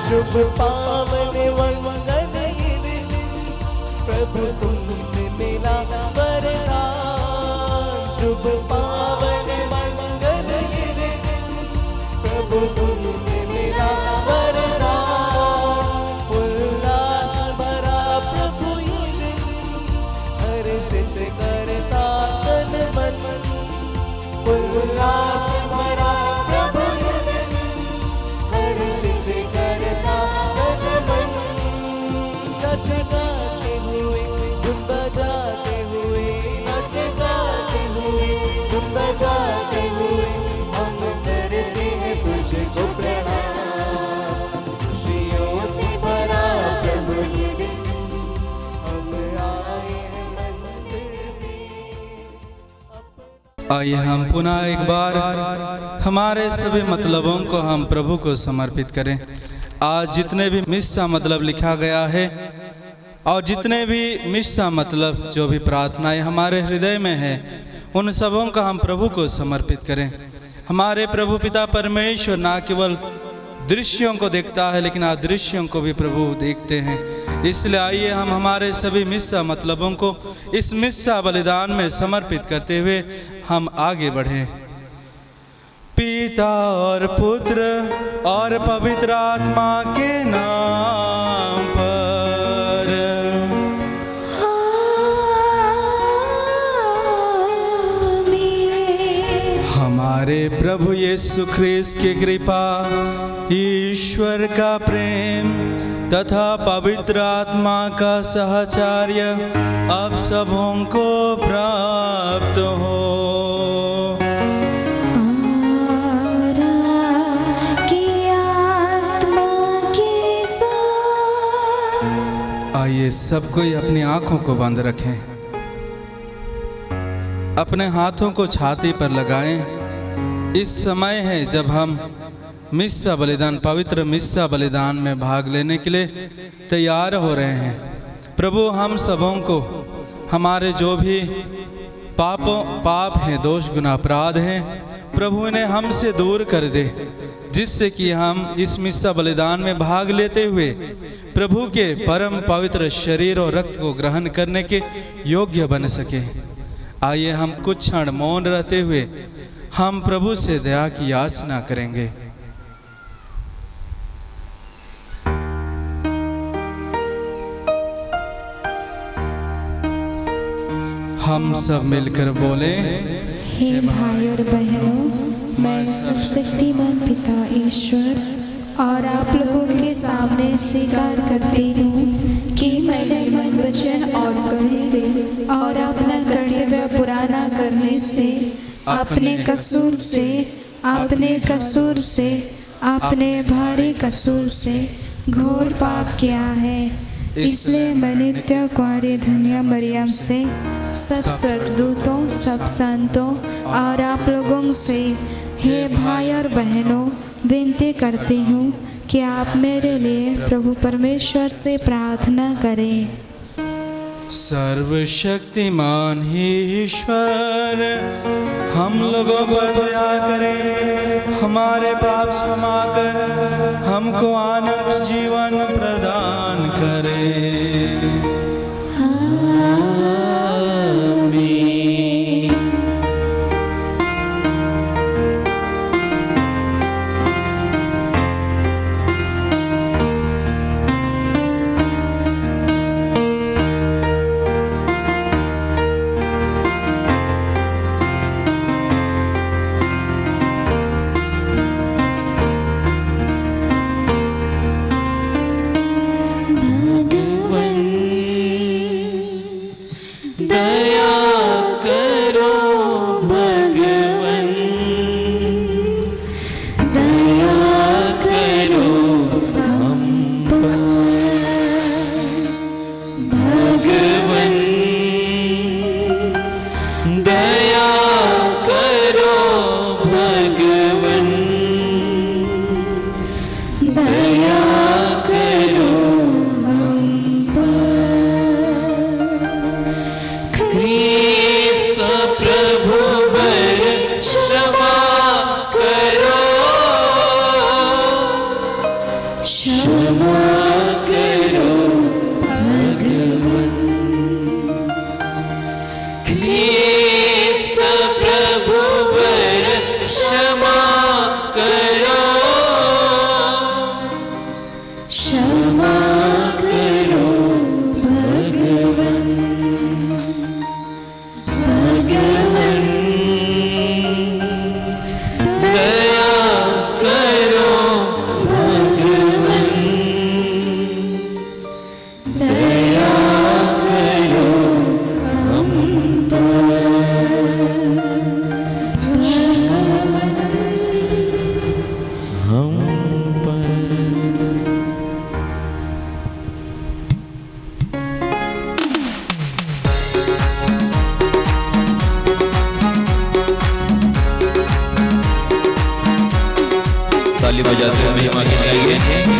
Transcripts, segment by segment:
शुभ पावन मंगल ये दिन, प्रभु तुमसे मिला वरदान। शुभ पावन मंगल ये दिन, प्रभु तुमसे मिला वरदान। उल्लास भरा प्रभु ये दिन, हर्षित करता तन मन। उल्लास भरा प्रभु ये दिन, हर्षित करता तन मन। नच गाते हुए धुन बजाते हुए, नच गाते हुए धुन बजाते हुए, हम करते हैं तुझको प्रणाम। खुशियों से भरा प्रभु ये दिन, हम आए हैं मंदिर में। आइए हम पुनः एक बार हमारे सभी मतलबों को हम प्रभु को समर्पित करें। आज जितने भी मिस्सा मतलब लिखा गया है और जितने भी मिस्सा मतलब जो भी प्रार्थनाएं हमारे हृदय में है, उन सबों का हम प्रभु को समर्पित करें। हमारे प्रभु पिता परमेश्वर ना केवल दृश्यों को देखता है, लेकिन अदृश्यों को भी प्रभु देखते हैं। इसलिए आइए हम हमारे सभी मिस्सा मतलबों को इस मिस्सा बलिदान में समर्पित करते हुए हम आगे बढ़ें। पिता और पुत्र और पवित्र आत्मा के नाम पर। हमारे प्रभु यीशु ख्रीस्त की कृपा, ईश्वर का प्रेम तथा पवित्र आत्मा का सहचर्य अब सबों को प्राप्त हो। आइए सब कोई अपनी आंखों को बंद रखें, अपने हाथों को छाती पर लगाएं। इस समय है जब हम मिस्सा बलिदान, पवित्र मिस्सा बलिदान में भाग लेने के लिए तैयार हो रहे हैं। प्रभु हम सबों को हमारे जो भी पाप हैं, दोष गुनाह अपराध हैं, प्रभु इन्हें हमसे दूर कर दे, जिससे कि हम इस मिस्सा बलिदान में भाग लेते हुए प्रभु के परम पवित्र शरीर और रक्त को ग्रहण करने के योग्य बन सके। आइए हम कुछ क्षण मौन रहते हुए हम प्रभु से दया की याचना करेंगे। हम सब मिलकर बोले, हे भाई और बहनों, मैं सर्वशक्तिमान पिता ईश्वर और आप लोगों के सामने स्वीकार करती हूँ कि मैंने मन, वचन और कर्म से और अपना कर्तव्य पूरा न करने से, अपने भारी कसूर से घोर पाप किया है। इसलिए मैं नित्य कुंवारी धन्य मरियम से, सब स्वर्गदूतों, सब संतों और आप लोगों से, हे भाई और बहनों, विनती करती हूँ कि आप मेरे लिए प्रभु परमेश्वर से प्रार्थना करें। सर्वशक्तिमान ही ईश्वर हम लोगों पर दया करें, हमारे पाप क्षमा कर हमको अनंत जीवन प्रदान करें। भगवान ताली बजाते हुए महिमा गीत गाएंगे।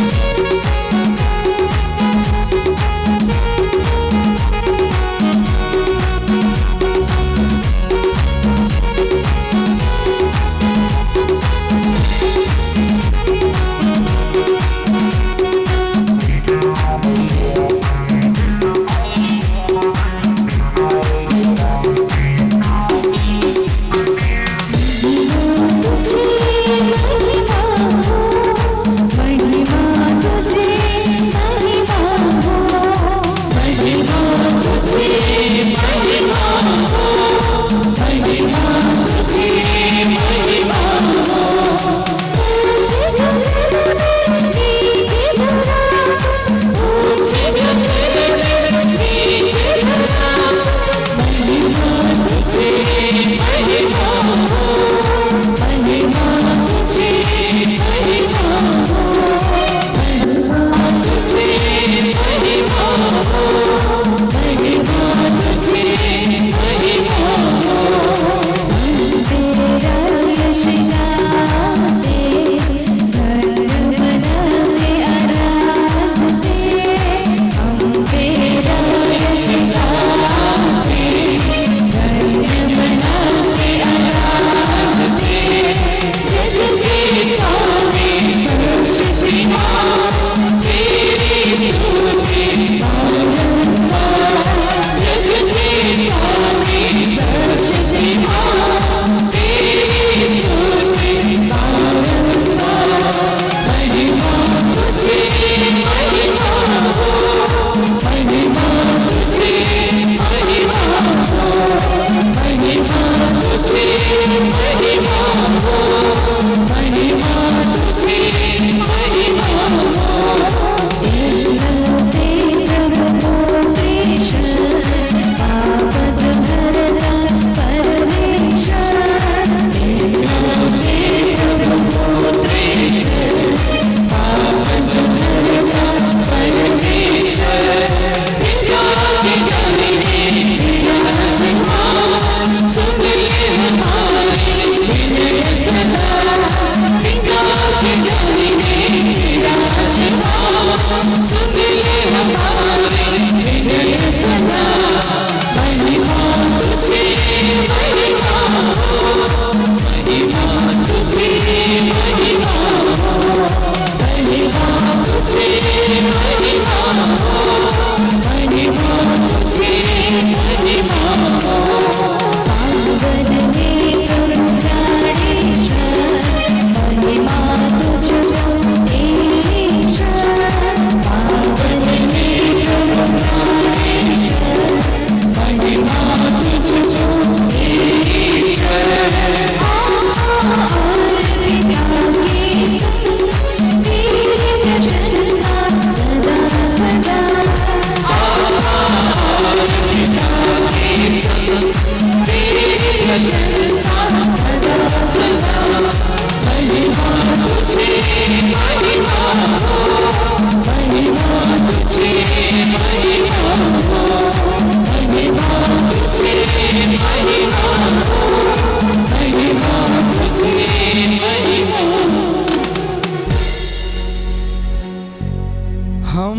हम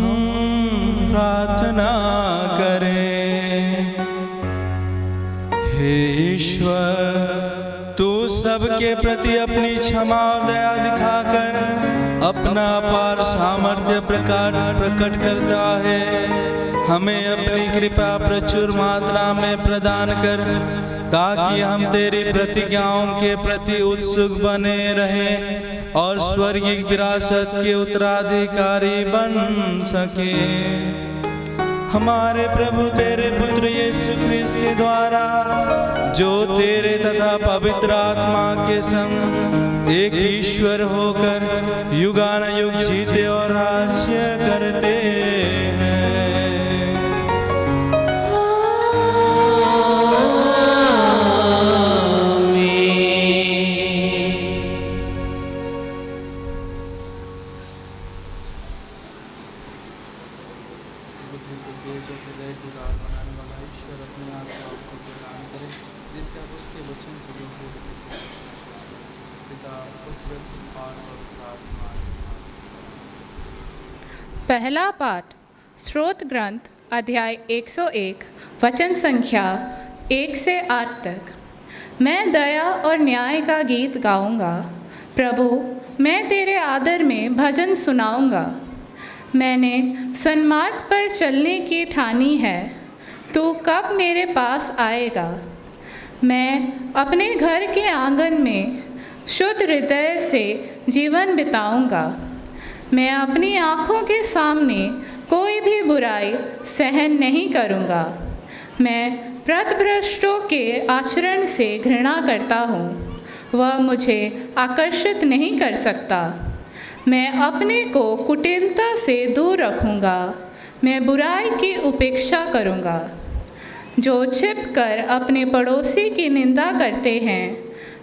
प्रार्थना करें। हे ईश्वर, तू सबके प्रति अपनी क्षमा और दया दिखाकर अपना अपार सामर्थ्य प्रकट करता है। हमें अपनी कृपा प्रचुर मात्रा में प्रदान कर, ताकि हम तेरी प्रतिज्ञाओं के प्रति उत्सुक बने रहें और स्वर्गीय विरासत के उत्तराधिकारी बन सके। हमारे प्रभु तेरे पुत्र यीशु ख्रिस्त के द्वारा, जो तेरे तथा पवित्र आत्मा के संग एक ईश्वर होकर युगानुयुग जीते और राज्य करते हैं। जिससे आप उसके वचन के योग्य पहला पाठ स्रोत ग्रंथ अध्याय 101 वचन संख्या 1 से 8 तक। मैं दया और न्याय का गीत गाऊंगा, प्रभु मैं तेरे आदर में भजन सुनाऊंगा। मैंने सन्मार्ग पर चलने की ठानी है, तू कब मेरे पास आएगा। मैं अपने घर के आंगन में शुद्ध हृदय से जीवन बिताऊंगा। मैं अपनी आँखों के सामने कोई भी बुराई सहन नहीं करूँगा। मैं पथभ्रष्टों के आचरण से घृणा करता हूँ, वह मुझे आकर्षित नहीं कर सकता। मैं अपने को कुटिलता से दूर रखूँगा, मैं बुराई की उपेक्षा करूँगा। जो छिपकर अपने पड़ोसी की निंदा करते हैं,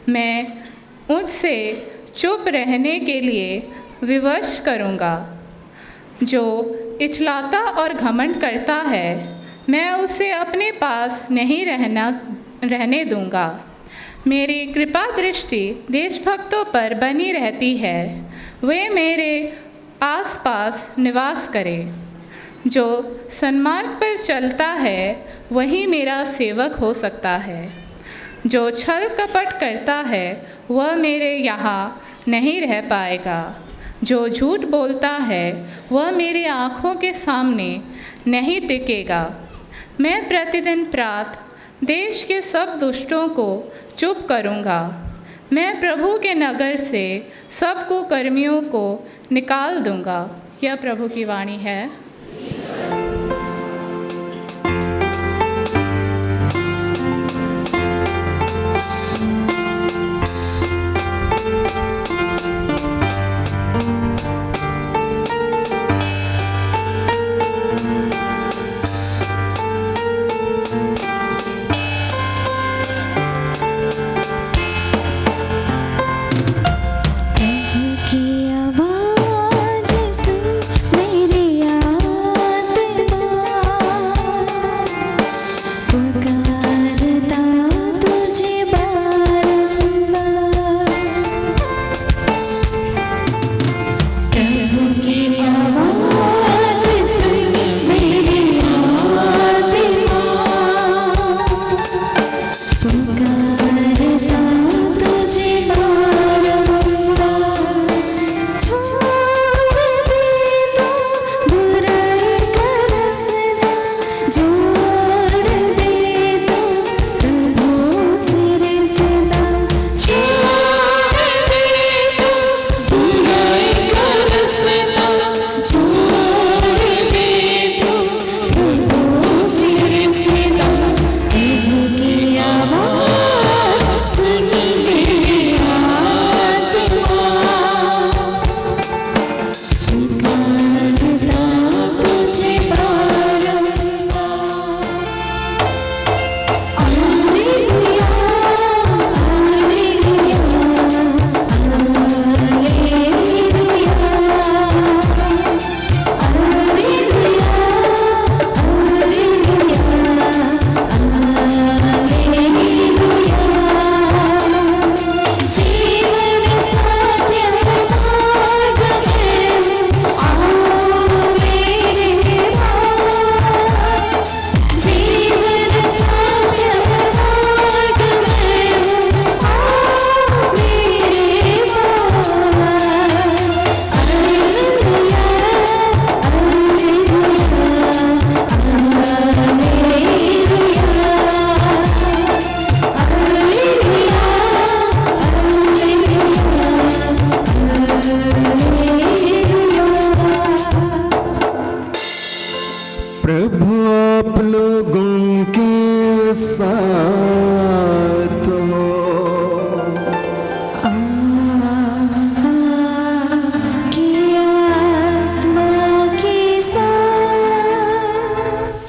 मैं उनसे चुप रहने के लिए विवश करूँगा। जो इठलाता और घमंड करता है, मैं उसे अपने पास नहीं रहने दूँगा। मेरी कृपा दृष्टि देशभक्तों पर बनी रहती है, वे मेरे आसपास निवास करें। जो सन्मार्ग पर चलता है वही मेरा सेवक हो सकता है। जो छल कपट करता है वह मेरे यहाँ नहीं रह पाएगा। जो झूठ बोलता है वह मेरी आँखों के सामने नहीं टिकेगा। मैं प्रतिदिन प्रातः देश के सब दुष्टों को चुप करूँगा। मैं प्रभु के नगर से सब कुकर्मियों को निकाल दूँगा। यह प्रभु की वाणी है।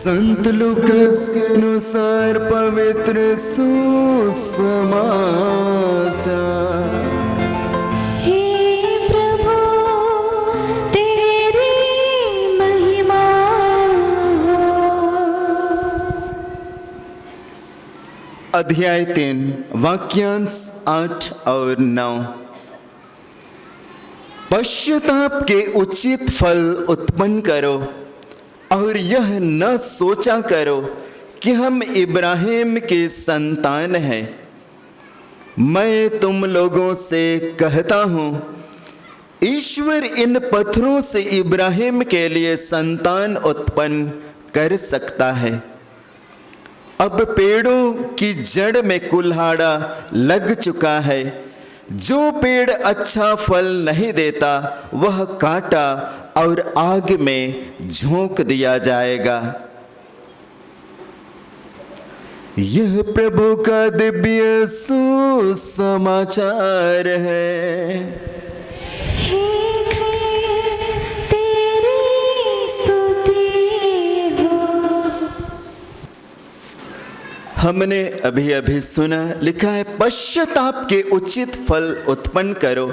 संत लूकास के अनुसार पवित्र सुसमाचार। हे प्रभु तेरी महिमा हो। अध्याय 3 वाक्यांश 8 और 9। पश्चाताप के उचित फल उत्पन्न करो और यह न सोचा करो कि हम इब्राहिम के संतान हैं। मैं तुम लोगों से कहता हूं, ईश्वर इन पत्थरों से इब्राहिम के लिए संतान उत्पन्न कर सकता है। अब पेड़ों की जड़ में कुल्हाड़ा लग चुका है। जो पेड़ अच्छा फल नहीं देता वह काटा और आग में झोंक दिया जाएगा। यह प्रभु का दिव्य सुसमाचार है। हे ख्रीस्त, तेरी स्तुति हो। हमने अभी अभी सुना, लिखा है पश्चाताप के उचित फल उत्पन्न करो।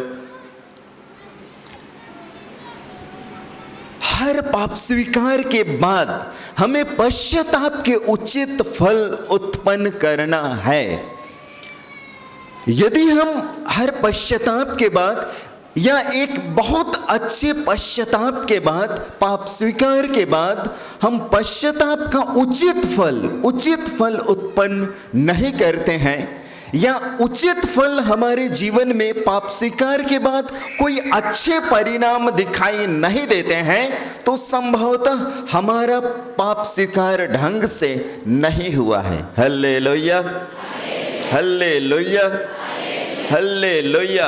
हर पाप स्वीकार के बाद हमें पश्चाताप के उचित फल उत्पन्न करना है। यदि हम हर पश्चाताप के बाद या एक बहुत अच्छे पश्चाताप के बाद, पाप स्वीकार के बाद हम पश्चाताप का उचित फल उत्पन्न नहीं करते हैं, या उचित फल हमारे जीवन में पाप स्वीकार के बाद कोई अच्छे परिणाम दिखाई नहीं देते हैं, तो संभवतः हमारा पाप स्वीकार ढंग से नहीं हुआ है। Hallelujah, hallelujah, hallelujah.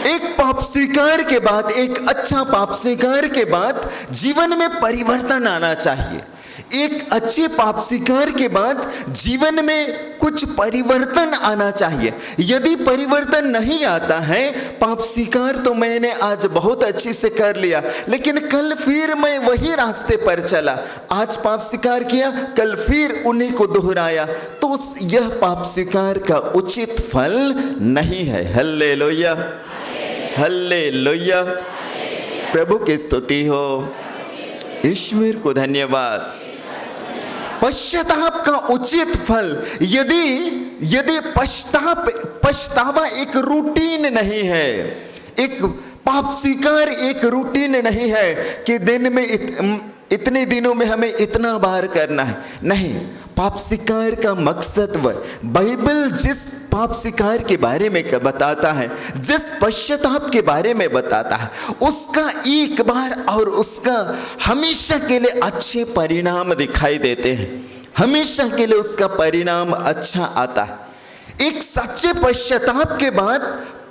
एक पाप स्वीकार के बाद, एक अच्छा पाप स्वीकार के बाद जीवन में परिवर्तन आना चाहिए। एक अच्छे पाप स्वीकार के बाद जीवन में कुछ परिवर्तन आना चाहिए। यदि परिवर्तन नहीं आता है, पाप स्वीकार तो मैंने आज बहुत अच्छे से कर लिया, लेकिन कल फिर मैं वही रास्ते पर चला, आज पाप स्वीकार किया, कल फिर उन्हीं को दोहराया, तो यह पाप स्वीकार का उचित फल नहीं है। Hallelujah, hallelujah. प्रभु की स्तुति हो, ईश्वर को धन्यवाद। पश्चाताप का उचित फल, यदि पछतावा एक रूटीन नहीं है, एक पाप स्वीकार एक रूटीन नहीं है कि दिन में इतने दिनों में हमें इतना बार करना है, नहीं। पाप स्वीकार का मकसद बाइबल जिस पाप स्वीकार के बारे में बताता है, जिस पश्चाताप के बारे में बताता है, उसका एक बार और उसका हमेशा के लिए अच्छे परिणाम दिखाई देते हैं, हमेशा के लिए उसका परिणाम अच्छा आता है। एक सच्चे पश्चाताप के बाद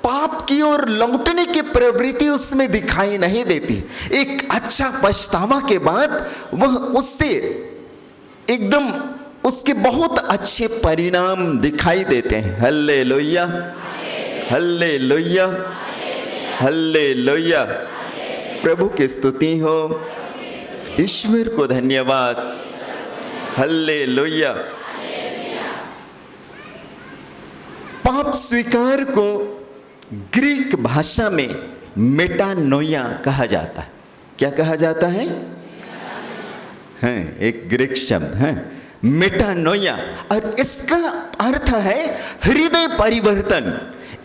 पाप की ओर लौटने की प्रवृत्ति उसमें दिखाई नहीं देती। एक अच्छा पछतावा के बाद वह उससे एकदम उसके बहुत अच्छे परिणाम दिखाई देते हैं। Hallelujah, hallelujah, hallelujah. प्रभु की स्तुति हो, ईश्वर को धन्यवाद। हालेलुया। पाप स्वीकार को ग्रीक भाषा में मेटानोया कहा जाता है। क्या कहा जाता है? एक ग्रीक शब्द है मेटानोया, और इसका अर्थ है हृदय परिवर्तन।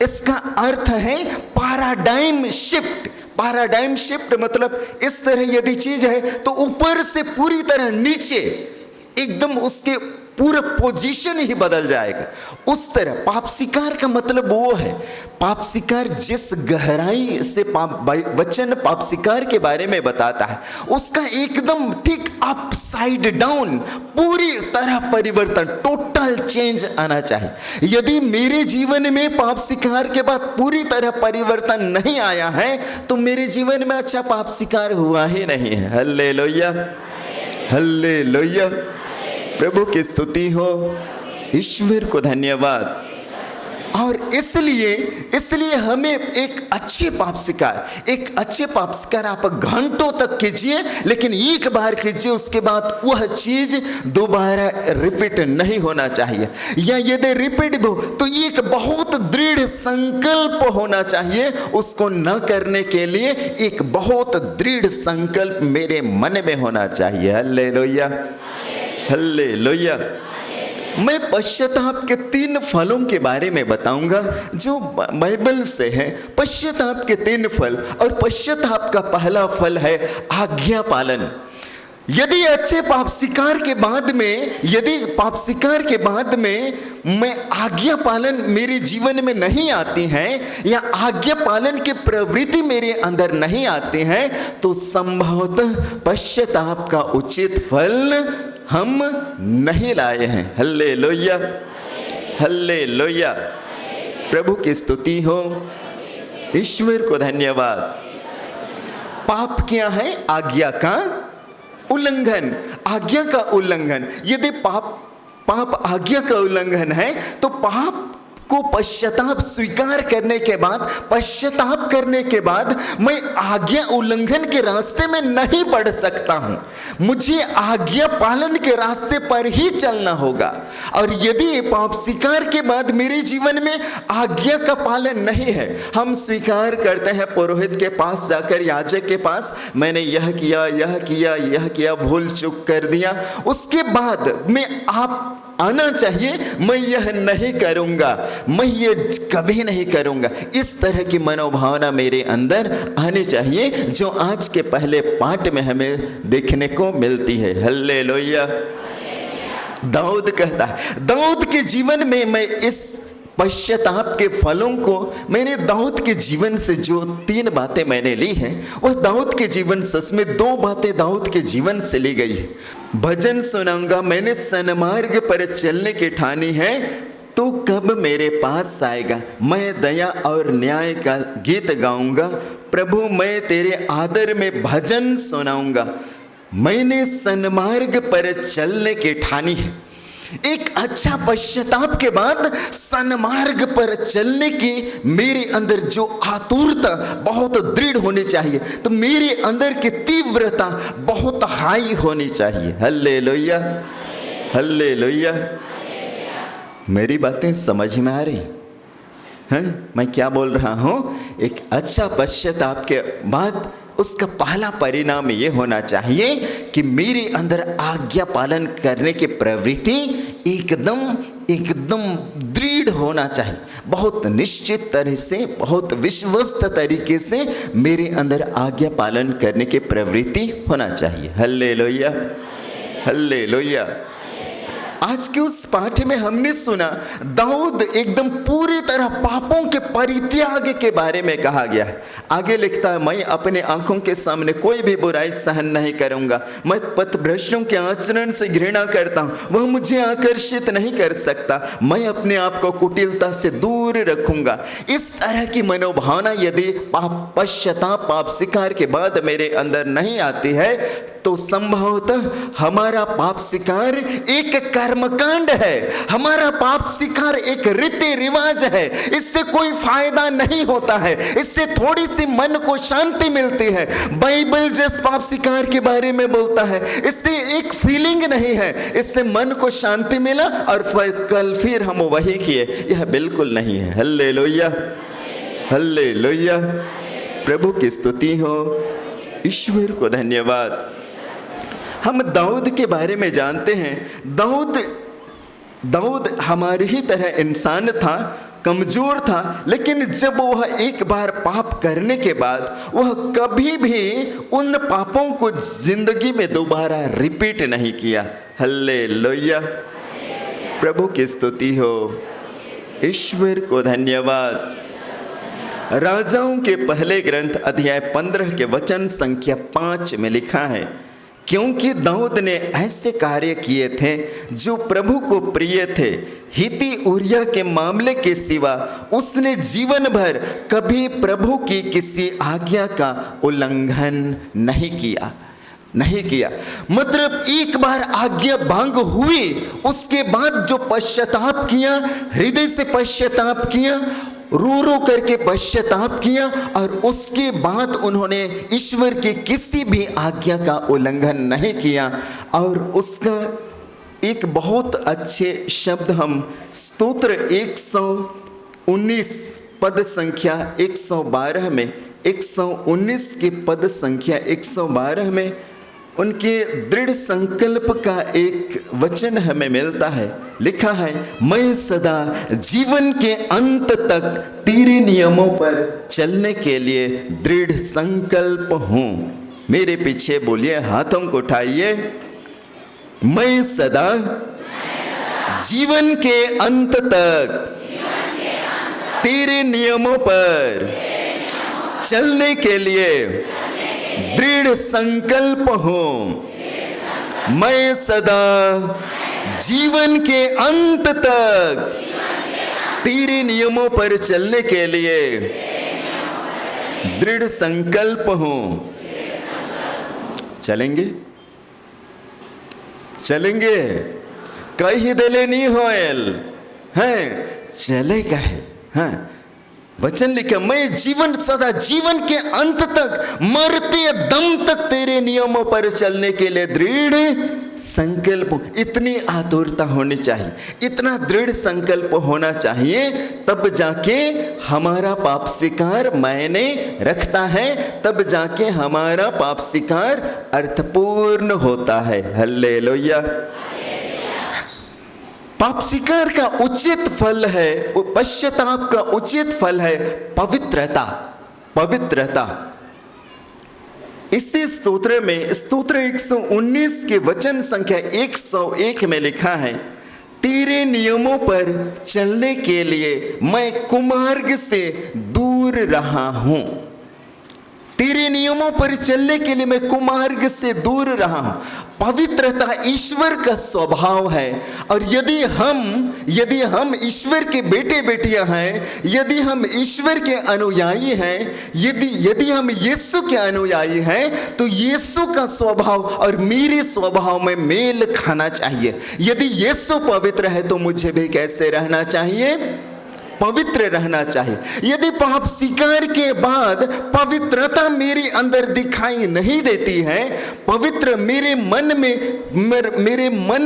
इसका अर्थ है पैराडाइम शिफ्ट। पैराडाइम शिफ्ट मतलब इस तरह यदि चीज है तो ऊपर से पूरी तरह नीचे एकदम उसके पूरा पोजीशन ही बदल जाएगा। उस तरह पाप स्वीकार का मतलब वो है। पाप स्वीकार जिस गहराई से वचन पाप स्वीकार के बारे में बताता है, उसका एकदम ठीक अपसाइड डाउन, पूरी तरह परिवर्तन, टोटल चेंज आना चाहिए। यदि मेरे जीवन में पाप स्वीकार के बाद पूरी तरह परिवर्तन नहीं आया है, तो मेरे जीवन में अच्छा पाप स्वीकार हुआ ही नहीं है। Hallelujah, hallelujah. प्रभु की स्तुति हो, ईश्वर को धन्यवाद। और इसलिए हमें एक अच्छे पाप स्वीकार आप घंटों तक कीजिए, लेकिन एक बार कीजिए, उसके बाद वह चीज दोबारा रिपीट नहीं होना चाहिए। या यदि रिपीट हो तो एक बहुत दृढ़ संकल्प होना चाहिए उसको न करने के लिए। एक बहुत दृढ़ संकल्प मेरे मन में होना चाहिए। हालेलुया, हालेलुया, मैं पश्चाताप के 3 फलों के बारे में बताऊंगा जो बाइबल से है। पश्चाताप के 3 फल, और पश्चाताप का पहला फल है आज्ञा पालन। यदि अच्छे पाप स्वीकार के बाद में मैं आज्ञा पालन मेरे जीवन में नहीं आती है, या आज्ञा पालन की प्रवृत्ति मेरे अंदर नहीं आती है, तो संभवतः पश्चाताप का उचित फल हम नहीं लाए हैं। हल्लेलुया, हल्लेलुया, प्रभु की स्तुति हो, ईश्वर को धन्यवाद। पाप क्या है? आज्ञा का उल्लंघन, आज्ञा का उल्लंघन। यदि पाप आज्ञा का उल्लंघन है, तो पाप को पश्चाताप स्वीकार करने के बाद, पश्चाताप करने के बाद मैं आज्ञा उल्लंघन के रास्ते में नहीं बढ़ सकता हूं। मुझे आज्ञा पालन के रास्ते पर ही चलना होगा। और यदि पाप स्वीकार के बाद मेरे जीवन में आज्ञा का पालन नहीं है, हम स्वीकार करते हैं पुरोहित के पास जाकर, याजक के पास, मैंने यह किया, भूल चूक कर दिया, उसके बाद मैं आप आना चाहिए, मैं यह नहीं करूंगा, मैं ये कभी नहीं करूंगा, इस तरह की मनोभावना मेरे अंदर आनी चाहिए, जो आज के पहले पाठ में हमें देखने को मिलती है। हल्लेलुया। दाऊद कहता है, दाऊद के जीवन में मैं इस पश्चाताप के फलों को, मैंने दाऊद के जीवन से जो 3 बातें मैंने ली हैं, वह दाऊद के जीवन से, उसमें 2 बातें दाऊद के जीवन से ली गई है। भजन सुनाऊंगा, मैंने सन्मार्ग पर चलने की ठानी है, तो कब मेरे पास आएगा। मैं दया और न्याय का गीत गाऊंगा, प्रभु मैं तेरे आदर में भजन सुनाऊंगा। मैंने सन्मार्ग पर चलने की ठानी है। एक अच्छा पश्चाताप के बाद सन्मार्ग पर चलने की मेरे अंदर जो आतुरता बहुत दृढ़ होनी चाहिए, तो मेरे अंदर की तीव्रता बहुत हाई होनी चाहिए। Hallelujah, hallelujah. मेरी बातें समझ में आ रही हैं? मैं क्या बोल रहा हूं? एक अच्छा पश्चाताप के बाद उसका पहला परिणाम ये होना चाहिए कि मेरे अंदर आज्ञा पालन करने की प्रवृत्ति एकदम दृढ़ होना चाहिए। बहुत निश्चित तरह से, बहुत विश्वस्त तरीके से मेरे अंदर आज्ञा पालन करने की प्रवृत्ति होना चाहिए। Hallelujah, hallelujah. आज के उस पाठ में हमने सुना, दाऊद एकदम पूरी तरह पापों के परित्याग के बारे में कहा गया है। आगे लिखता है, मैं अपने आंखों के सामने कोई भी बुराई सहन नहीं करूंगा, मैं पथभ्रष्टों के आचरण से घृणा करता हूं, वह मुझे आकर्षित नहीं कर सकता, मैं अपने आप को कुटिलता से दूर रखूंगा। इस तरह की मनोभावना यदि पश्चाताप, पाप स्वीकार के बाद मेरे अंदर नहीं आती है, तो संभवतः हमारा पाप स्वीकार एक कर्मकांड है, हमारा पाप स्वीकार एक रीति रिवाज है। इससे कोई फायदा नहीं होता है, इससे थोड़ी सी मन को शांति मिलती है। बाइबल जिस पाप स्वीकार के बारे में बोलता है, इससे एक फीलिंग नहीं है, इससे मन को शांति मिला और कल फिर हम वही किए, यह बिल्कुल नहीं है। हल्लेलुया, हल्लेलुया, प्रभु की स्तुति हो, ईश्वर को धन्यवाद। हम दाऊद के बारे में जानते हैं, दाऊद हमारी ही तरह इंसान था, कमजोर था, लेकिन जब वह एक बार पाप करने के बाद वह कभी भी उन पापों को जिंदगी में दोबारा रिपीट नहीं किया। हल्लेलुया, प्रभु की स्तुति हो, ईश्वर को धन्यवाद। राजाओं के पहले ग्रंथ अध्याय 15 के वचन संख्या 5 में लिखा है, क्योंकि दाऊद ने ऐसे कार्य किए थे जो प्रभु को प्रिय थे, हिती उरिया के मामले के सिवा उसने जीवन भर कभी प्रभु की किसी आज्ञा का उल्लंघन नहीं किया। मतलब एक बार आज्ञा भंग हुई, उसके बाद जो पश्चाताप किया, हृदय से पश्चाताप किया, रो रो करके पश्चाताप किया, और उसके बाद उन्होंने ईश्वर की किसी भी आज्ञा का उल्लंघन नहीं किया। और उसका एक बहुत अच्छे शब्द हम स्तोत्र 119 पद संख्या 112 में, 119 के पद संख्या 112 में उनके दृढ़ संकल्प का एक वचन हमें मिलता है। लिखा है, मैं सदा जीवन के अंत तक तेरे नियमों पर चलने के लिए दृढ़ संकल्प हूं। मेरे पीछे बोलिए, हाथों को उठाइए। मैं सदा जीवन के अंत तक तेरे नियमों पर चलने के लिए दृढ़ संकल्प हूं। मैं सदा जीवन के अंत तक तेरे नियमों पर चलने के लिए दृढ़ संकल्प हूं। चलेंगे चलेंगे, कहीं दिले नहीं होएल है, चलेगा है। हाँ, वचन लिखा, मैं जीवन सदा जीवन के अंत तक मरते दम तक तेरे नियमों पर चलने के लिए दृढ़ संकल्प। इतनी आतुरता होनी चाहिए, इतना दृढ़ संकल्प होना चाहिए, तब जाके हमारा पाप स्वीकार मायने रखता है, तब जाके हमारा पाप स्वीकार अर्थपूर्ण होता है। हल्लेलुया। पाप स्वीकार का उचित फल है, पश्चाताप का उचित फल है पवित्रता। पवित्रता। इसी स्तोत्र में, स्तोत्र 119 के वचन संख्या 101 में लिखा है, तेरे नियमों पर चलने के लिए मैं कुमार्ग से दूर रहा हूं। तेरे नियमों पर चलने के लिए मैं कुमार्ग से दूर रहा हूं। पवित्रता ईश्वर का स्वभाव है, और यदि हम ईश्वर के बेटे बेटियां हैं, यदि हम ईश्वर के अनुयायी हैं, यदि हम यीशु के अनुयायी हैं, तो यीशु का स्वभाव और मेरे स्वभाव में मेल खाना चाहिए। यदि यीशु पवित्र है तो मुझे भी कैसे रहना चाहिए? पवित्र रहना चाहिए। यदि पाप स्वीकार के बाद पवित्रता मेरे अंदर दिखाई नहीं देती है, पवित्र मेरे मन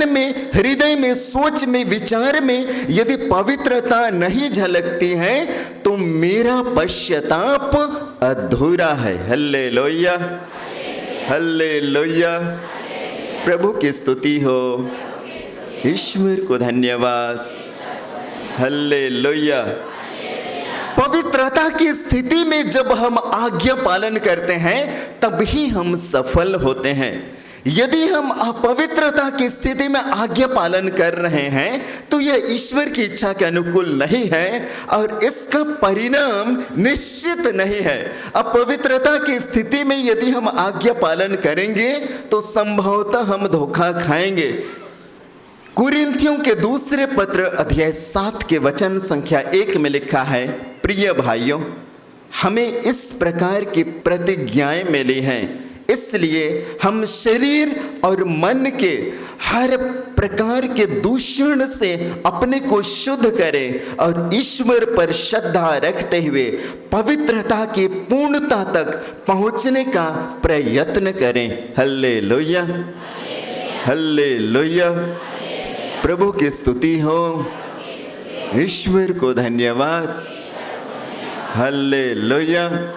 में, हृदय में, सोच में, विचार में यदि पवित्रता नहीं झलकती है, तो मेरा पश्चाताप अधूरा है। Hallelujah, hallelujah. प्रभु की स्तुति हो, ईश्वर को धन्यवाद। हल्लेलुया। पवित्रता की स्थिति में जब हम आज्ञा पालन करते हैं, तब ही हम सफल होते हैं। यदि हम अपवित्रता की स्थिति में आज्ञा पालन कर रहे हैं, तो यह ईश्वर की इच्छा के अनुकूल नहीं है और इसका परिणाम निश्चित नहीं है। अपवित्रता की स्थिति में यदि हम आज्ञा पालन करेंगे, तो संभवतः हम धोखा खाएंगे। कुरिन्थियों के दूसरे पत्र अध्याय 7 के वचन संख्या 1 में लिखा है, प्रिय भाइयों, हमें इस प्रकार की प्रतिज्ञाएं मिली हैं, इसलिए हम शरीर और मन के हर प्रकार के दूषण से अपने को शुद्ध करें और ईश्वर पर श्रद्धा रखते हुए पवित्रता की पूर्णता तक पहुंचने का प्रयत्न करें। Hallelujah, hallelujah. प्रभु की स्तुति हो, ईश्वर को धन्यवाद। हल्लेलुया।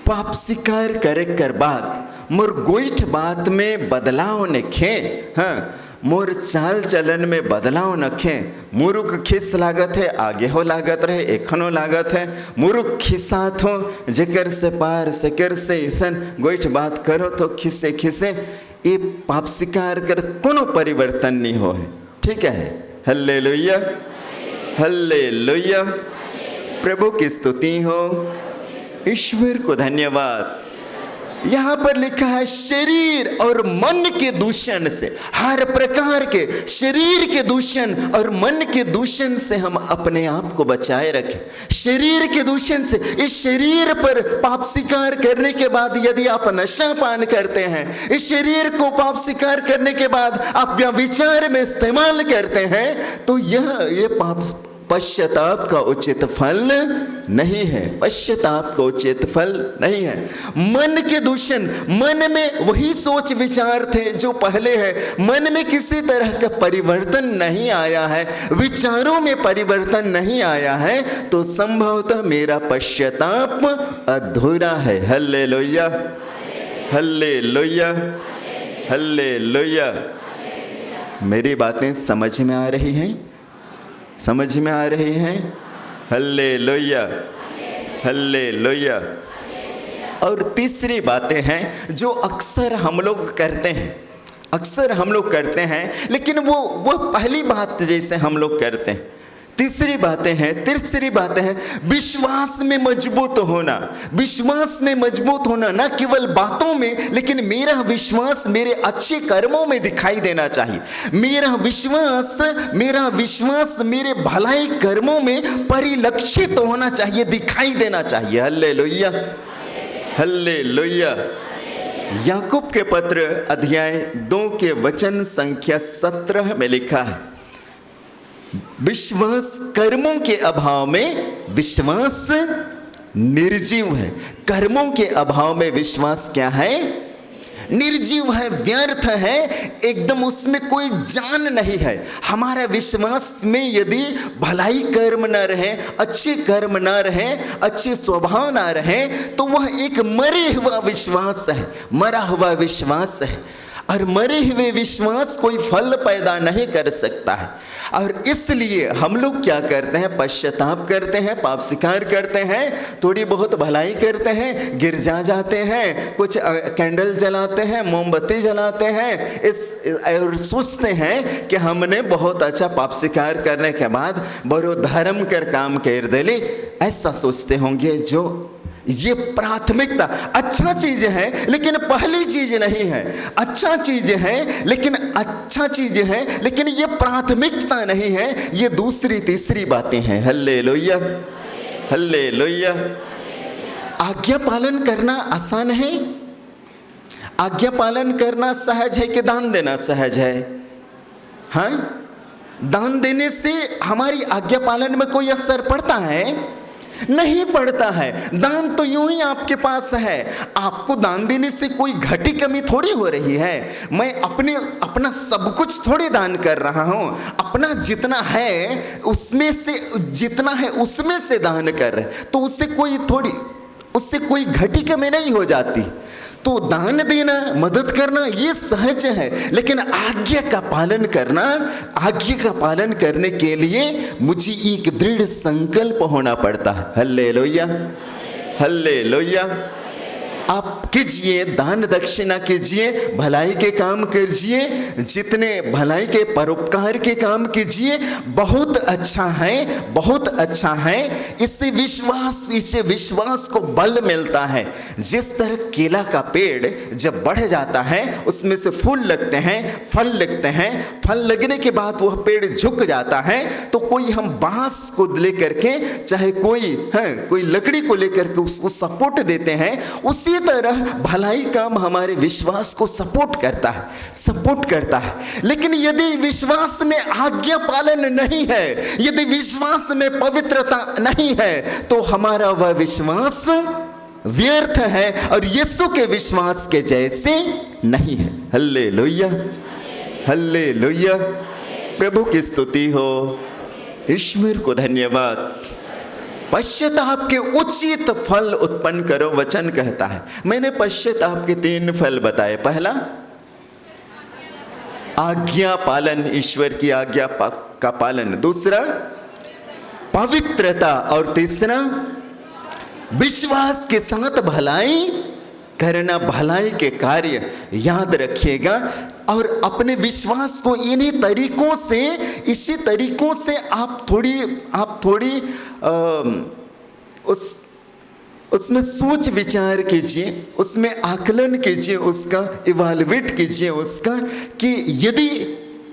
पाप स्वीकार करे कर बाद मोर गोइठ बात में बदलाव नखे। हाँ, मोर चाल चलन में बदलाव नखे। मुरुख खिस लागत है, आगे हो लागत रहे, एखनो लागत है। मुरुख खिसात हो, जेकर से पार सेकर से ईसन गोइठ बात करो तो खिसे खिसे। ये पाप स्वीकार कर कोनो परिवर्तन नहीं हो है। ठीक है। Hallelujah, hallelujah. प्रभु की स्तुति हो, ईश्वर को धन्यवाद। यहाँ पर लिखा है, शरीर और मन के दूषण से, हर प्रकार के शरीर के दूषण और मन के दूषण से हम अपने आप को बचाए रखें। शरीर के दूषण से, इस शरीर पर पाप स्वीकार करने के बाद यदि आप नशा पान करते हैं, इस शरीर को पाप स्वीकार करने के बाद आप व्यभिचार में इस्तेमाल करते हैं, तो ये पाप पश्चाताप का उचित फल नहीं है। पश्चाताप का उचित फल नहीं है। मन के दूषण, मन में वही सोच विचार थे जो पहले है, मन में किसी तरह का परिवर्तन नहीं आया है, विचारों में परिवर्तन नहीं आया है, तो संभवतः मेरा पश्चाताप अधूरा है। Hallelujah, hallelujah, hallelujah. मेरी बातें समझ में आ रही हैं? समझ में आ रही हैं? Hallelujah, hallelujah. और तीसरी बातें हैं जो अक्सर हम लोग करते हैं, अक्सर हम लोग करते हैं, लेकिन वो पहली बात जैसे हम लोग करते हैं। तीसरी बातें हैं विश्वास में मजबूत होना, विश्वास में मजबूत होना, ना केवल बातों में, लेकिन मेरा विश्वास मेरे अच्छे कर्मों में दिखाई देना चाहिए। मेरा विश्वास मेरे भलाई कर्मों में परिलक्षित होना चाहिए, दिखाई देना चाहिए। Hallelujah, hallelujah. याकूब के पत्र अध्याय 2 के वचन संख्या 17 में लिखा है, विश्वास कर्मों के अभाव में विश्वास निर्जीव है। कर्मों के अभाव में विश्वास क्या है? निर्जीव है, व्यर्थ है, एकदम उसमें कोई जान नहीं है। हमारा विश्वास में यदि भलाई कर्म न रहे, अच्छे कर्म न रहे, अच्छे स्वभाव न रहे, तो वह एक मरे हुआ विश्वास है, मरा हुआ विश्वास है। और मरे हुए विश्वास कोई फल पैदा नहीं कर सकता है। और इसलिए हम लोग क्या करते हैं? पश्चाताप करते हैं, पाप स्वीकार करते हैं, थोड़ी बहुत भलाई करते हैं, गिरजा जाते हैं, कुछ कैंडल जलाते हैं, मोमबत्ती जलाते हैं, और सोचते हैं कि हमने बहुत अच्छा पाप स्वीकार करने के बाद बड़ो धर्म कर काम कर देली। ऐसा सोचते होंगे। जो ये प्राथमिकता, अच्छा चीज है लेकिन पहली चीज नहीं है, अच्छा चीज है लेकिन ये प्राथमिकता नहीं है, ये दूसरी तीसरी बातें हैं। Hallelujah, hallelujah. आज्ञा पालन करना आसान है? आज्ञा पालन करना सहज है कि दान देना सहज है? हाँ, दान देने से हमारी आज्ञा पालन में कोई असर पड़ता है? नहीं पड़ता है। दान तो यूं ही आपके पास है, आपको दान देने से कोई घटी कमी थोड़ी हो रही है। मैं अपना सब कुछ थोड़ी दान कर रहा हूं, अपना जितना है उसमें से दान कर रहे, तो उससे कोई घटी कमी नहीं हो जाती। तो दान देना, मदद करना ये सहज है, लेकिन आज्ञा का पालन करने के लिए मुझे एक दृढ़ संकल्प होना पड़ता है। Hallelujah, hallelujah. आप कीजिए, दान दक्षिणा कीजिए, भलाई के काम कीजिए, जितने भलाई के परोपकार के काम कीजिए, बहुत अच्छा है, बहुत अच्छा है। इससे विश्वास को बल मिलता है। जिस तरह केला का पेड़ जब बढ़ जाता है, उसमें से फूल लगते हैं, फल लगते हैं, फल लगने के बाद वह पेड़ झुक जाता है, तो कोई हम बांस को लेकर के, चाहे कोई लकड़ी को लेकर के उसको सपोर्ट देते हैं, उसी तरह भलाई काम हमारे विश्वास को सपोर्ट करता है। लेकिन यदि विश्वास में आज्ञा पालन नहीं है, यदि विश्वास में पवित्रता नहीं है, तो हमारा वह विश्वास व्यर्थ है और यीशु के विश्वास के जैसे नहीं है। Hallelujah, hallelujah. प्रभु की स्तुति हो, ईश्वर को धन्यवाद। पश्चाताप के उचित फल उत्पन्न करो, वचन कहता है। मैंने पश्चाताप के 3 फल बताए। पहला, आज्ञा पालन, ईश्वर की आज्ञा का पालन। दूसरा, पवित्रता। और तीसरा, विश्वास के साथ भलाई करना, भलाई के कार्य। याद रखिएगा, और अपने विश्वास को इसी तरीकों से आप थोड़ी उसमें सोच विचार कीजिए, उसमें आकलन कीजिए, उसका इवैल्यूएट कीजिए उसका, कि यदि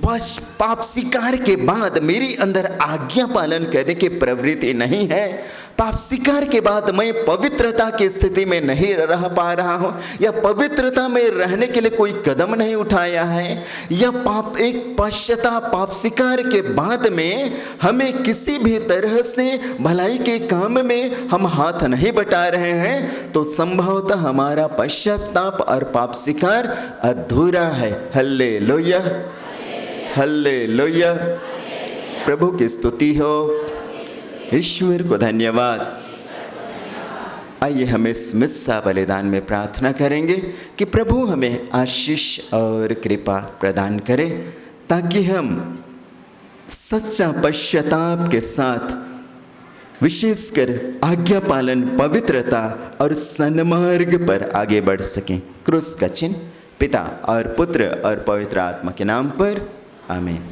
पाप स्वीकार के बाद मेरे अंदर आज्ञा पालन करने की प्रवृत्ति नहीं है, पाप स्वीकार के बाद मैं पवित्रता की स्थिति में नहीं रह पा रहा हूँ, या पवित्रता में रहने के लिए कोई कदम नहीं उठाया है, या पाप स्वीकार के बाद में हमें किसी भी तरह से भलाई के काम में हम हाथ नहीं बटा रहे हैं, तो संभवतः हमारा पश्चाताप और पाप स्वीकार अधूरा है। Hallelujah, hallelujah. प्रभु की स्तुति हो, ईश्वर को धन्यवाद। आइए हम इस मिस्सा बलिदान में प्रार्थना करेंगे कि प्रभु हमें आशीष और कृपा प्रदान करे, ताकि हम सच्चा पश्चाताप के साथ विशेषकर आज्ञा पालन, पवित्रता और सन्मार्ग पर आगे बढ़ सकें। क्रूस का चिन्ह पिता और पुत्र और पवित्र आत्मा के नाम पर, आमीन।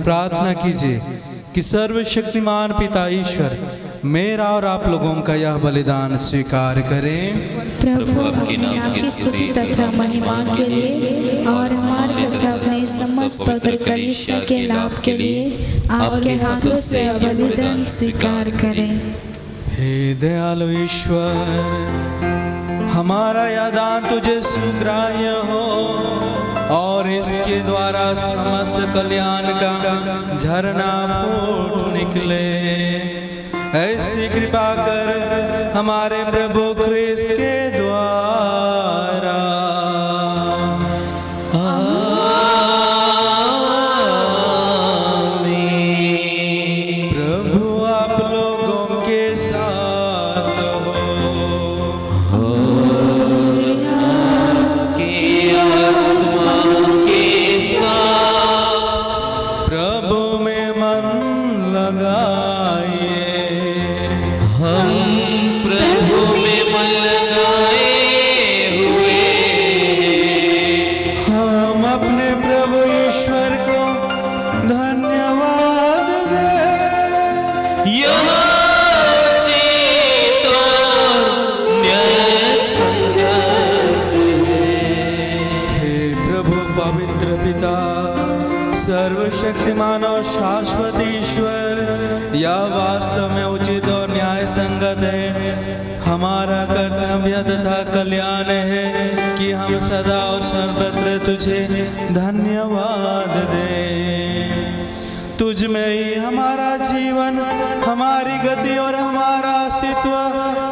प्रार्थना कीजिए कि सर्वशक्तिमान पिता ईश्वर मेरा और आप लोगों का यह बलिदान स्वीकार करें। प्रभु आपके नाम की स्तुति तथा महिमा के लिए और हमारे तथा अपने समस्त पवित्र कलीसिया के लाभ के लिए आपके हाथों से बलिदान स्वीकार करें। हे दयालु ईश्वर, हमारा यह दान तुझे सुग्राह्य हो और इसके द्वारा समस्त कल्याण का झरना फूट निकले। ऐसी कृपा कर हमारे प्रभु ख्रीस्त के द्वारा। आमीन। प्रभु आप लोगों के साथ हो। प्रभु में मन लगाइए। हम प्रभु में मन लगाए हुए हम अपने प्रभु ईश्वर को धन्यवाद दें। यह उचित और न्यायसंगत है। हे प्रभु पवित्र पिता, सर्वशक्तिमान और शाश्वत ईश्वर, यह वास्तव में उचित और न्याय संगत है। हमारा कर्तव्य तथा कल्याण है कि हम सदा और सर्वत्र तुझे धन्यवाद दें। तुझ में ही हमारा जीवन, हमारी गति और हमारा अस्तित्व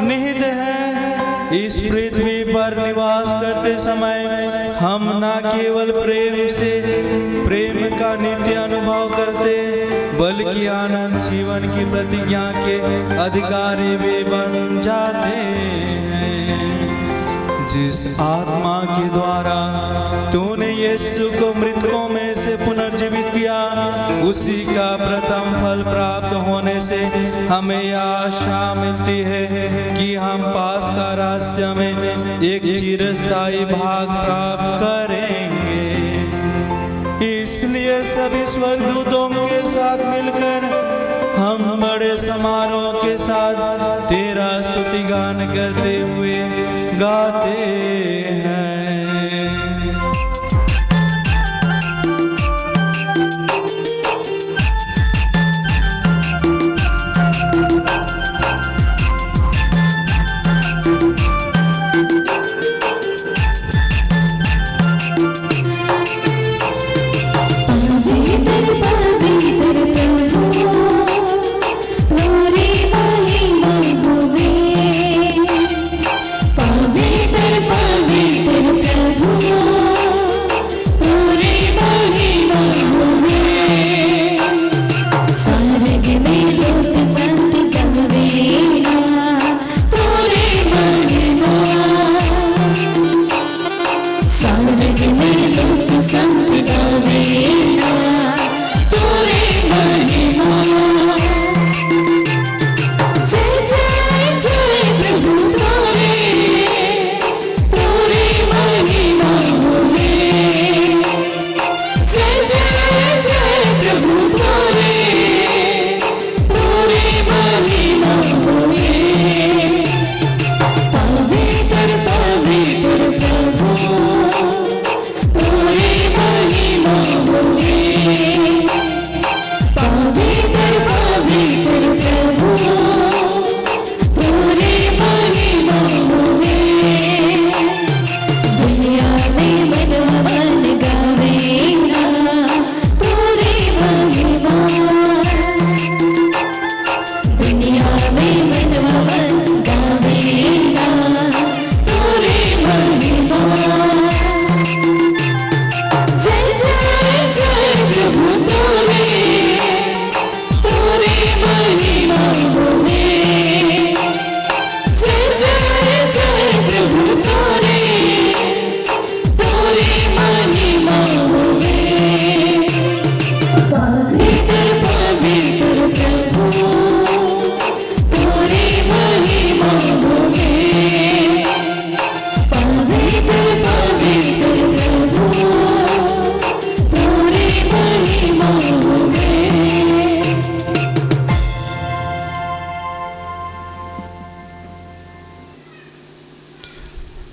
निहित है। इस पृथ्वी पर निवास करते समय हम न केवल प्रेम का नित्य अनुभव करते, बल्कि आनंद जीवन की प्रतिज्ञा के अधिकारी भी बन जाते हैं। जिस आत्मा के द्वारा तूने यीशु को मृतकों में से पुनर्जीवित किया, उसी का प्रथम फल प्राप्त होने से हमें यह आशा मिलती है कि हम पास का रहस्य में एक चिरस्थायी भाग प्राप्त करेंगे। इसलिए सभी स्वर्गदूतों के साथ मिलकर हम बड़े समारोह के साथ तेरा स्तुति गान करते हुए गाते हैं।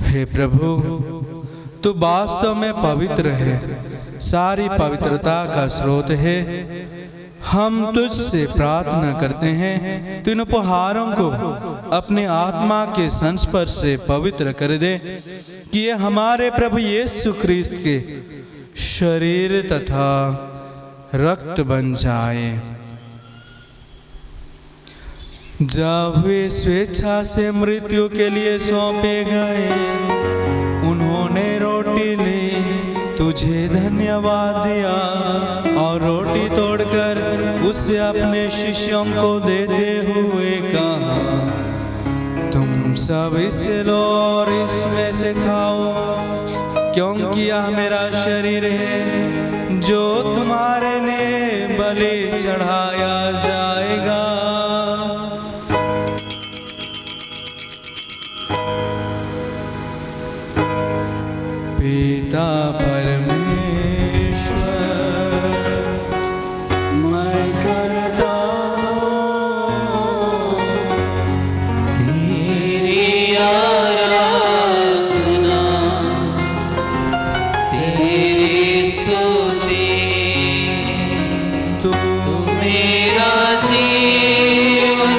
हे प्रभु, तू वास्तव में पवित्र है, सारी पवित्रता का स्रोत है। हम तुझसे प्रार्थना करते हैं, तू इन उपहारों को अपने आत्मा के संस्पर्श से पवित्र कर दे, कि ये हमारे प्रभु यीशु ख्रीस्त के शरीर तथा रक्त बन जाए। जब वे स्वेच्छा से मृत्यु के लिए सौंपे गए, उन्होंने रोटी ली, तुझे धन्यवाद दिया और रोटी तोड़कर उसे अपने शिष्यों को देते हुए कहा, तुम सब इससे लो और इसमें से खाओ, क्योंकि यह मेरा शरीर है जो तुम्हारे लिए बलि चढ़ाया जाएगा। पिता परमेश्वर, मैं करता हूँ तेरी आराधना, तेरी स्तुति, तू मेरा जीवन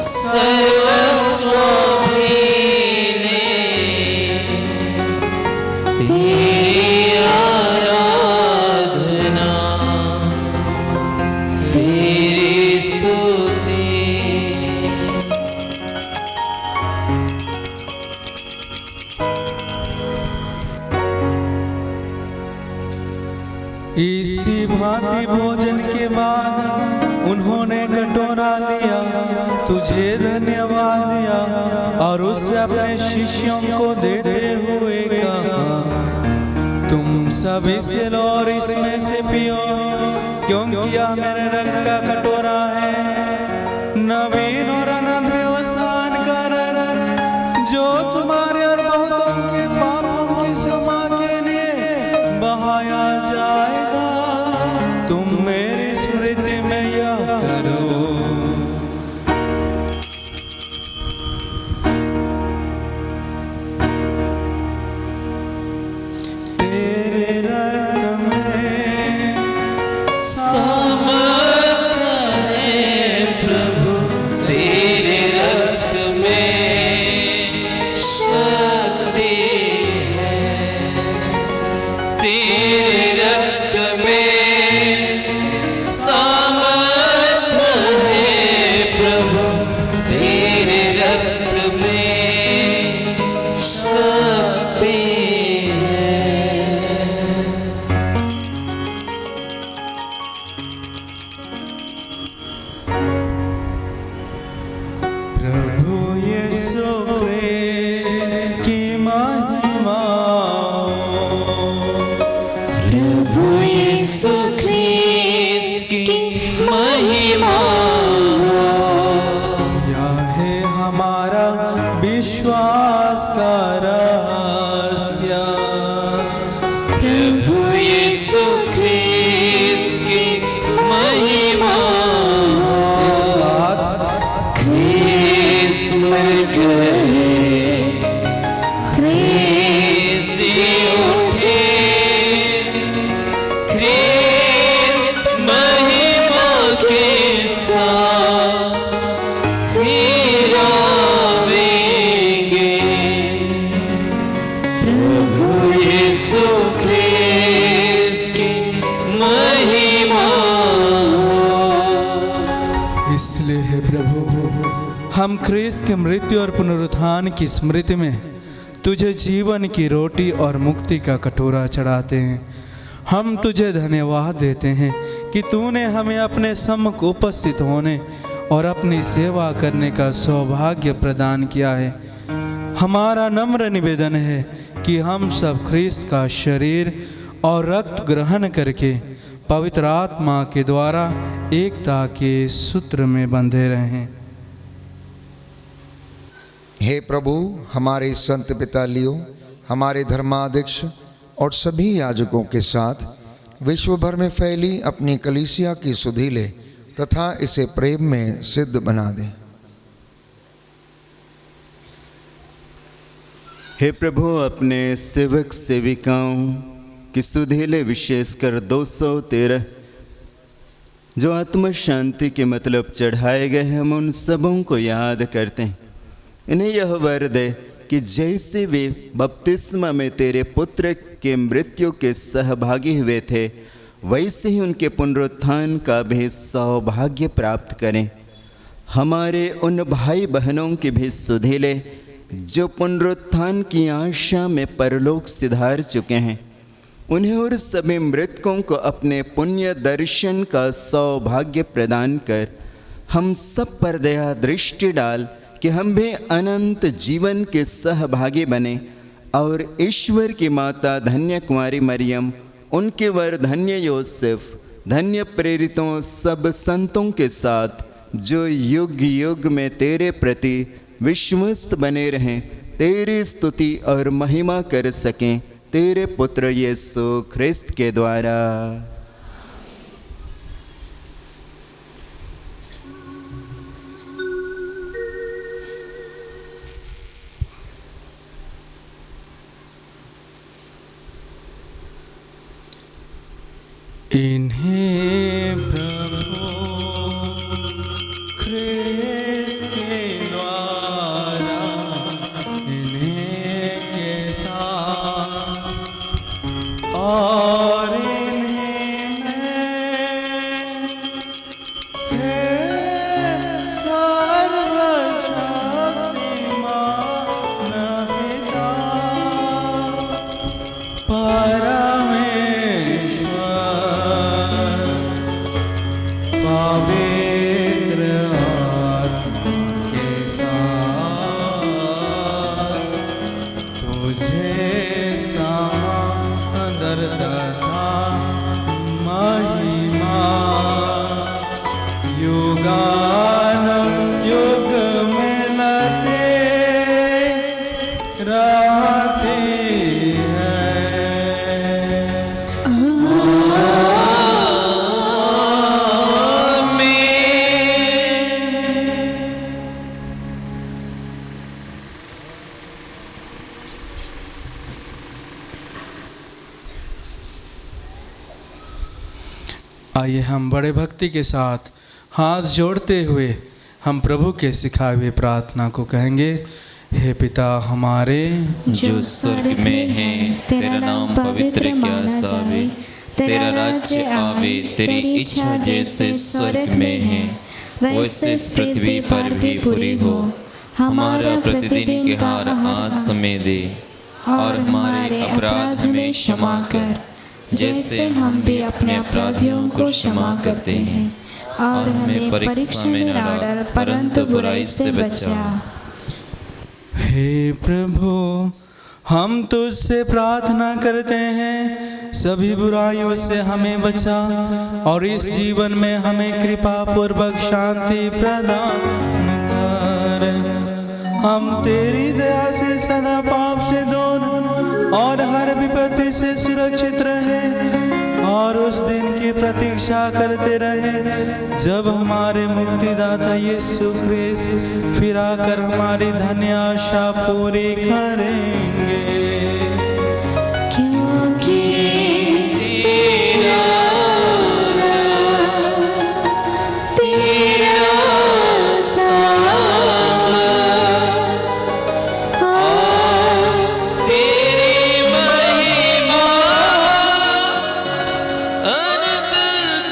सर्वस्व ने, तेरी आराधना, तेरी स्तुति। इसी भांति भोजन के बाद उन्होंने कटोरा लिया, तुझे धन्यवाद दिया और उसे अपने शिष्यों को देते हुए कहा, तुम सब इसे लो और इसमें से पियो, क्योंकि यह मेरे रक्त का कटोरा है, नवीन और अनंत व्यवस्थान का रक्त, जो तुम्हारे और बहुतों के पापों की क्षमा के लिए बहाया जाएगा। तुम मेरी स्मृति में यह करो। प्रभु यीशु ख्रिस्त की महिमा, प्रभु यीशु ख्रिस्त की महिमा, यह है हमारा विश्वास का रहस्य। प्रभु यीशु ख्रिस्त की महिमा, एक साथ ख्रिस्त मर गए, ख्रिस्त जी उठे, ख्रिस्त महिमा के साथ फिर आवेंगे। प्रभु यीशु ख्रिस्त की महिमा। इसलिए है प्रभु, हम ख्रीस्त के मृत्यु और पुनरुत्थान की स्मृति में तुझे जीवन की रोटी और मुक्ति का कटोरा चढ़ाते हैं। हम तुझे धन्यवाद देते हैं कि तूने हमें अपने सम्मुख उपस्थित होने और अपनी सेवा करने का सौभाग्य प्रदान किया है। हमारा नम्र निवेदन है कि हम सब ख्रीस्त का शरीर और रक्त ग्रहण करके पवित्र आत्मा के द्वारा एकता के सूत्र में बंधे रहें। हे प्रभु, हमारे संत पिता लियो, हमारे धर्माध्यक्ष और सभी याजकों के साथ विश्व भर में फैली अपनी कलीसिया की सुधि ले तथा इसे प्रेम में सिद्ध बना दे। हे प्रभु, अपने सेवक सेविकाओं की सुधीले विशेषकर 213 जो आत्म शांति के मतलब चढ़ाए गए हैं, हम उन सबों को याद करते हैं। इन्हें यह वर दे कि जैसे वे बपतिस्मा में तेरे पुत्र के मृत्यु के सहभागी हुए थे, वैसे ही उनके पुनरुत्थान का भी सौभाग्य प्राप्त करें। हमारे उन भाई बहनों की भी सुधि ले जो पुनरुत्थान की आशा में परलोक सिधार चुके हैं। उन्हें और सभी मृतकों को अपने पुण्य दर्शन का सौभाग्य प्रदान कर हम सब पर दया दृष्टि डाल कि हम भी अनंत जीवन के सहभागी बने और ईश्वर की माता धन्य कुमारी मरियम, उनके वर धन्य योसेफ, धन्य प्रेरितों सब संतों के साथ जो युग युग में तेरे प्रति विश्वस्त बने रहें, तेरी स्तुति और महिमा कर सकें, तेरे पुत्र यीशु ख्रिस्त के द्वारा। इन्हें प्रभु ख्रिस्त के द्वारा, इन्हें के साथ और इन्हें में हे सर्वशक्तिमान पिता परमेश्वर पवित्र आत्मा के साथ तुझे समादर तथा महिमा युगानुयुग मिलते रहती है। आइए हम बड़े भक्ति के साथ हाथ जोड़ते हुए हम प्रभु के सिखाए हुए प्रार्थना को कहेंगे। हे पिता हमारे जो स्वर्ग में है, तेरा नाम पवित्र माना जावे, तेरा राज्य आवे, तेरी इच्छा जैसे स्वर्ग में है वैसे इस पृथ्वी पर भी पूरी हो। हमारा प्रतिदिन की आहार आज हमें दे और हमारे अपराध हमें क्षमा कर, जैसे हम भी अपने अपराधियों को क्षमा करते हैं, और हमें परीक्षा में न डाल, परंतु बुराई से बचा। हे प्रभु, हम तुझसे प्रार्थना करते हैं, सभी बुराइयों से हमें बचा और इस जीवन में हमें कृपा पूर्वक शांति प्रदान कर। हम तेरी दया से सदा पाप से दूर और हर विपत्ति से सुरक्षित रहे और उस दिन की प्रतीक्षा करते रहे जब हमारे मुक्तिदाता यीशु ख्रिस्त फिर आकर हमारी धन्य आशा पूरी करेंगे। क्योंकि तेरा राज, तेरा सामर्थ और तेरी महिमा अनंत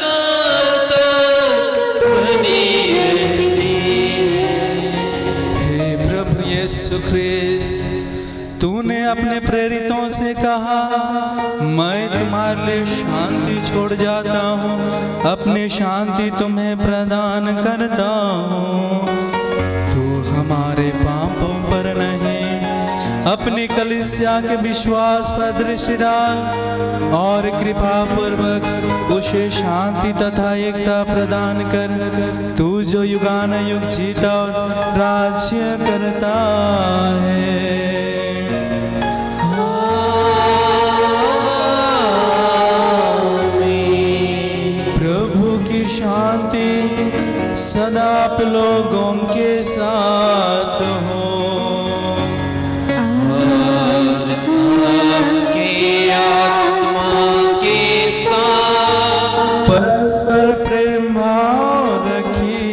काल तक बनी रहती है। हे प्रभु यीशु ख्रिस्त, तूने अपने प्रेरितों से कहा, मैं तुम्हारे लिए शांति छोड़ जाता हूँ, अपनी शांति तुम्हें प्रदान करता हूँ। तू हमारे पापों पर नहीं, अपनी कलीसिया के विश्वास पर दृष्टि डाल और कृपा पूर्वक उसे शांति तथा एकता प्रदान कर, तू जो युगानुयुग जीता और राज्य करता है। प्रभु की शांति सदा आप लोगों के साथ हो। आपकी आत्मा के साथ परस्पर प्रेम भाव रखिए।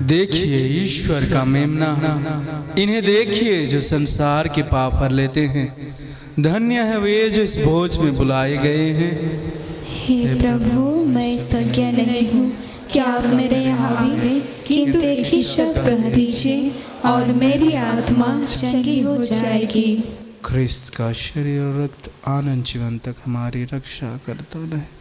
देखिए ईश्वर का मेमना, इन्हें देखिए जो संसार के पाप हर लेते हैं। धन्य है वे जो इस भोज में बुलाए गए हैं। हे प्रभु, मैं सज्ञा नहीं हूँ कि आप मेरे यहाँ आए, किंतु एक ही शब्द कह दीजिए और मेरी आत्मा चंगी हो जाएगी। ख्रिस्त का शरीर और रक्त आनंद जीवन तक हमारी रक्षा करता रहे।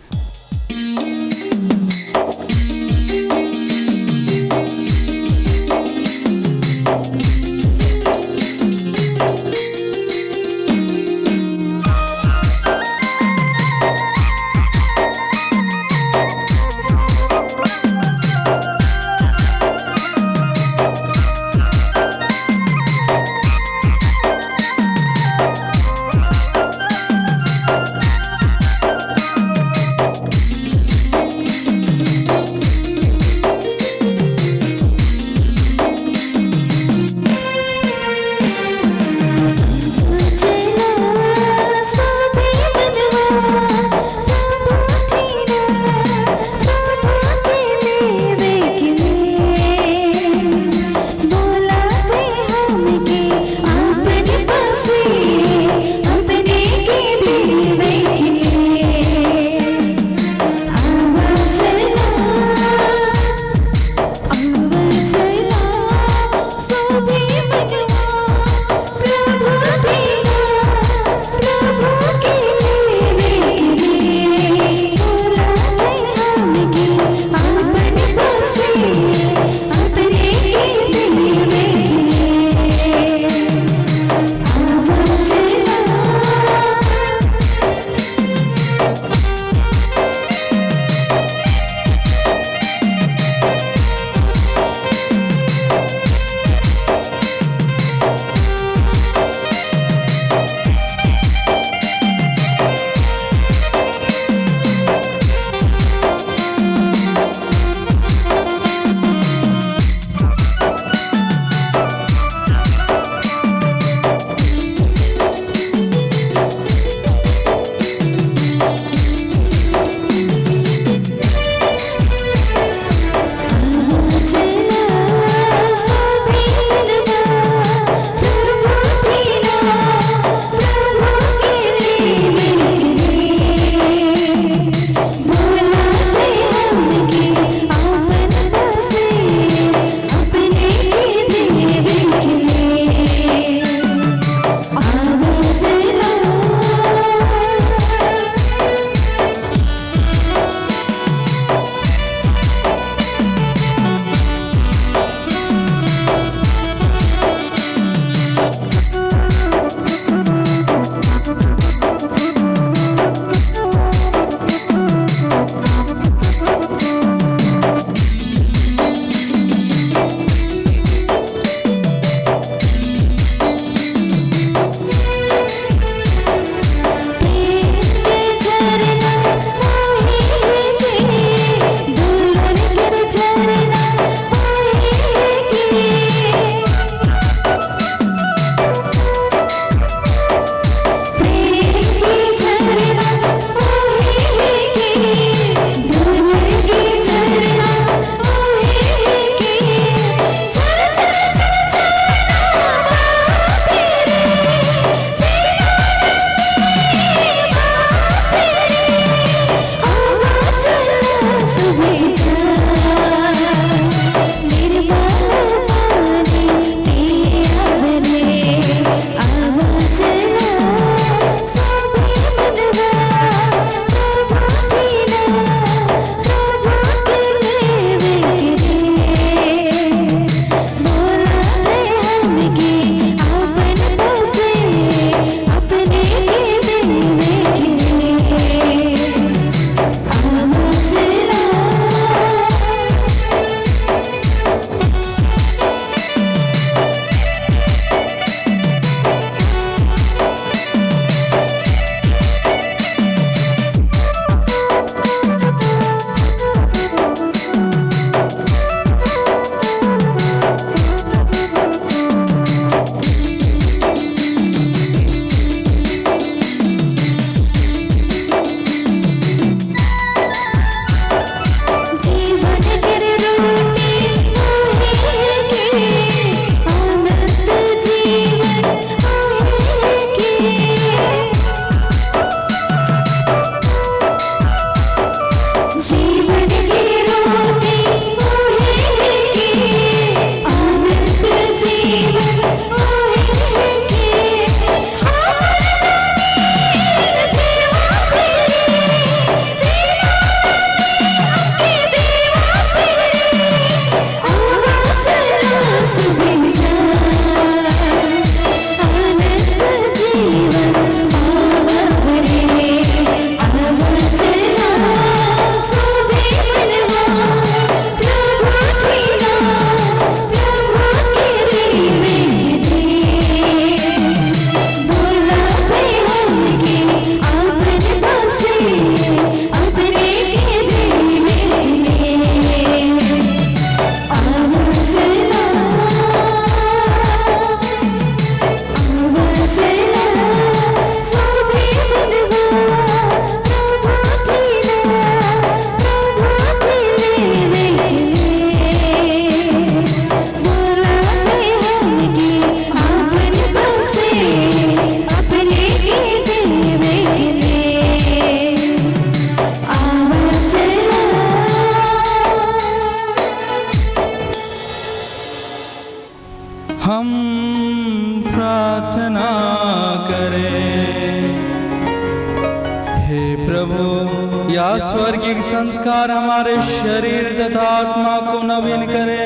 स्वर्गीय संस्कार हमारे शरीर तथा आत्मा को नवीन करे,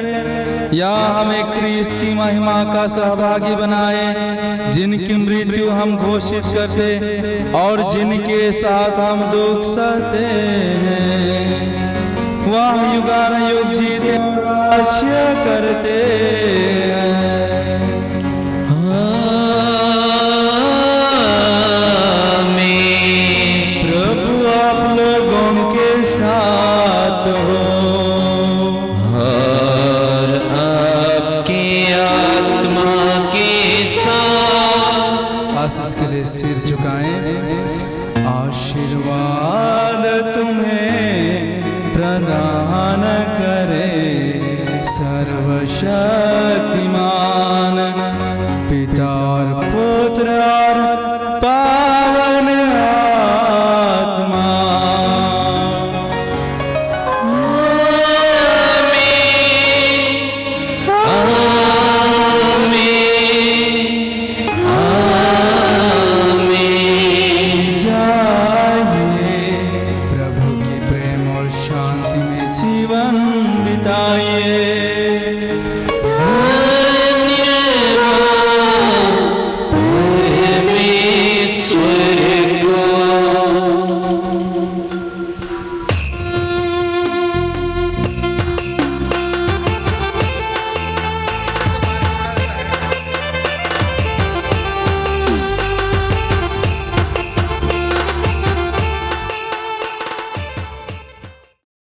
या हमें क्रिस्त की महिमा का सहभागी बनाए, जिनकी मृत्यु हम घोषित करते और जिनके साथ हम दुख सहते हैं, वह युगानुयुग जीते और राज्य करते हैं। प्रभु आप लोगों के साथ हो और आपकी आत्मा के साथ। आशीष के लिए सिर झुकाएं। आशीर्वाद तुम्हें प्रदान करे सर्वशक्तिमान पिता और पुत्र और पावन आत्मा। जाइए प्रभु की प्रेम और शांति में जीवन